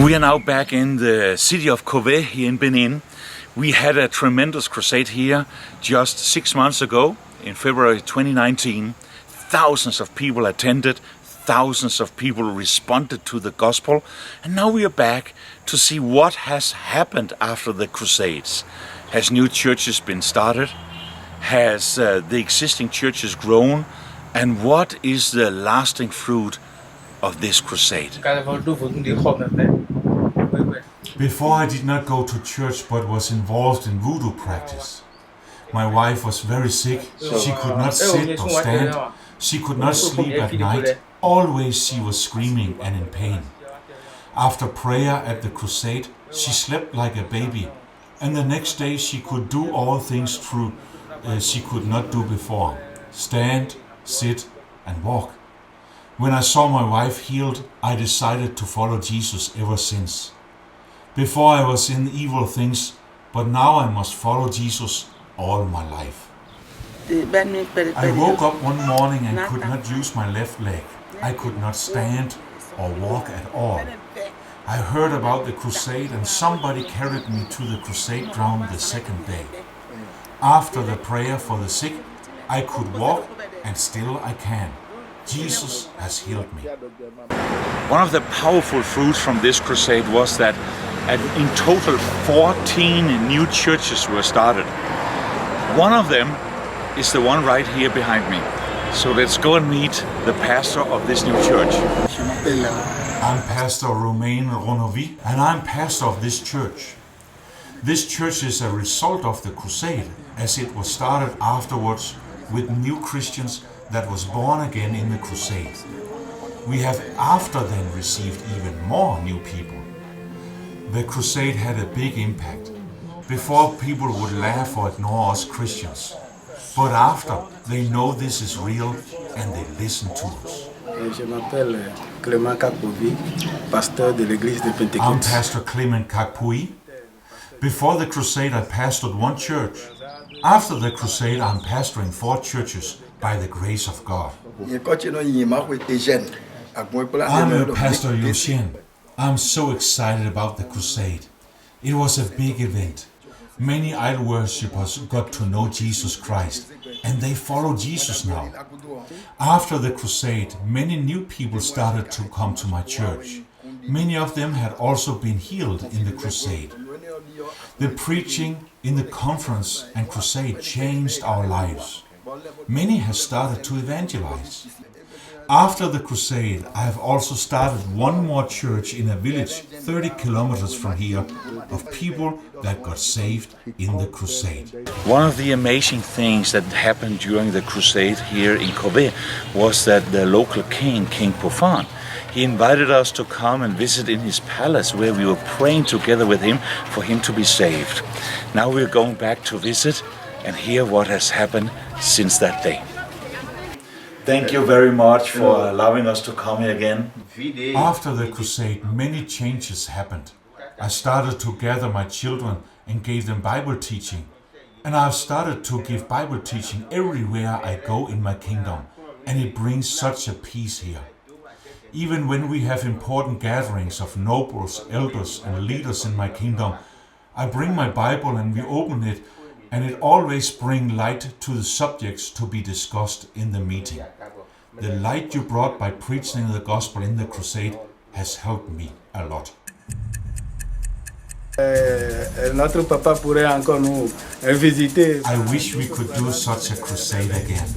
We are now back in the city of Cove here in Benin. We had a tremendous crusade here just 6 months ago in February 2019. Thousands of people attended, thousands of people responded to the gospel, and now we are back to see what has happened after the crusades. Has new churches been started? Has the existing churches grown? And what is the lasting fruit of this crusade? Before I did not go to church but was involved in voodoo practice. My wife was very sick, she could not sit or stand, she could not sleep at night, always she was screaming and in pain. After prayer at the crusade, she slept like a baby, and the next day she could do all things she could not do before, stand, sit and walk. When I saw my wife healed, I decided to follow Jesus ever since. Before I was in evil things, but now I must follow Jesus all my life. I woke up one morning and could not use my left leg. I could not stand or walk at all. I heard about the crusade and somebody carried me to the crusade ground the second day. After the prayer for the sick, I could walk and still I can. Jesus has healed me. One of the powerful fruits from this crusade was that in total 14 new churches were started. One of them is the one right here behind me. So let's go and meet the pastor of this new church. I'm Pastor Romain Ronovi and I'm pastor of this church. This church is a result of the crusade, as it was started afterwards with new Christians that was born again in the crusade. We have after then received even more new people. The crusade had a big impact. Before, people would laugh or ignore us Christians. But after, they know this is real and they listen to us. I'm Pastor Clement Kakpui. Before the crusade, I pastored one church. After the crusade, I'm pastoring 4 churches by the grace of God. I'm Pastor Eugene. I'm so excited about the crusade. It was a big event. Many idol worshippers got to know Jesus Christ, and they follow Jesus now. After the crusade, many new people started to come to my church. Many of them had also been healed in the crusade. The preaching in the conference and crusade changed our lives. Many have started to evangelize. After the crusade, I have also started one more church in a village 30 kilometers from here of people that got saved in the crusade. One of the amazing things that happened during the crusade here in Cove was that the local king, King Profan, he invited us to come and visit in his palace where we were praying together with him for him to be saved. Now we're going back to visit and hear what has happened since that day. Thank you very much for allowing us to come here again. After the crusade, many changes happened. I started to gather my children and gave them Bible teaching. And I've started to give Bible teaching everywhere I go in my kingdom. And it brings such a peace here. Even when we have important gatherings of nobles, elders and leaders in my kingdom, I bring my Bible and we open it, and it always brings light to the subjects to be discussed in the meeting. The light you brought by preaching the gospel in the crusade has helped me a lot. Notre papa pourrait encore nous visiter. I wish we could do such a crusade again.